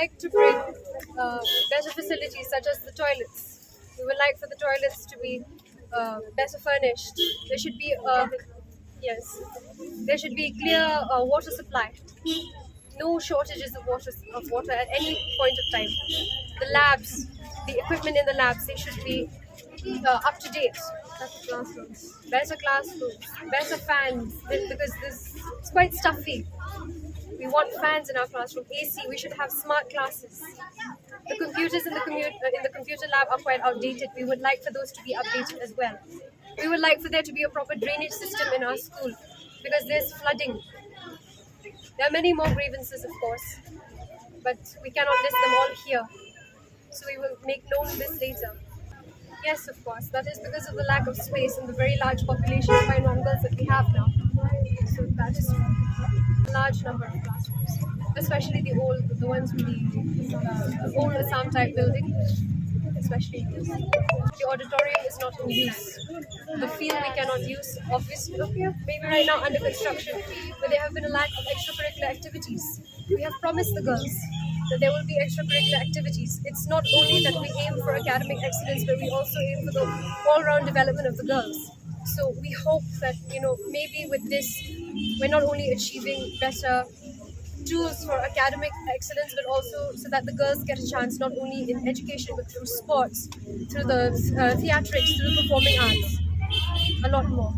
like to bring better facilities such as the toilets. We would like for the toilets to be better furnished. There should be yes, there should be clear water supply. No shortages of water at any point of time. The labs, the equipment in the labs, they should be up to date. Better classrooms, better fans, because this it's quite stuffy. We want fans in our classroom, AC. We should have smart classes. The computers in the computer lab are quite outdated. We would like for those to be updated as well. We would like for there to be a proper drainage system in our school because there's flooding. There are many more grievances, of course, but we cannot list them all here. So we will make known this later. Yes, of course, that is because of the lack of space and the very large population of Pynkhuid girls that we have now. So that is a large number of classrooms, especially the ones with the old Assam type building. Especially this. The auditorium is not in use. The field we cannot use, obviously, maybe right now under construction, but there have been a lack of extracurricular activities. We have promised the girls that there will be extracurricular activities. It's not only that we aim for academic excellence, but we also aim for the all-round development of the girls. So we hope that, maybe with this, we're not only achieving better tools for academic excellence, but also so that the girls get a chance not only in education but through sports, through the theatrics, through the performing arts, a lot more.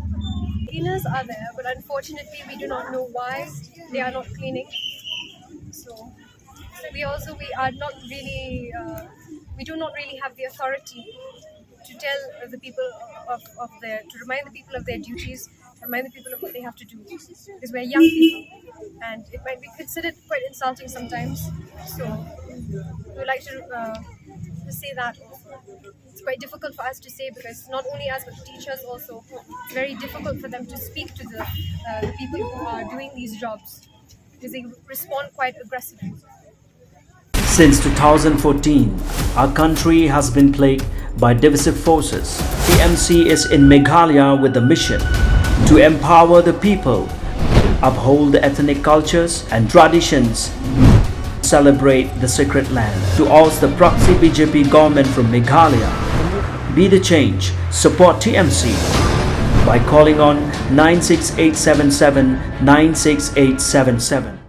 Cleaners are there, but unfortunately we do not know why they are not cleaning. So we are not really we do not really have the authority to tell the people to remind the people of their duties, remind the people of what they have to do, because we're young people and it might be considered quite insulting sometimes. So we would like to say that also. It's quite difficult for us to say because not only us but the teachers also, it's very difficult for them to speak to the people who are doing these jobs because they respond quite aggressively. Since 2014, our country has been plagued by divisive forces. TMC is in Meghalaya with the mission to empower the people, uphold the ethnic cultures and traditions, celebrate the sacred land. To oust the proxy BJP government from Meghalaya, be the change, support TMC by calling on 96877 96877.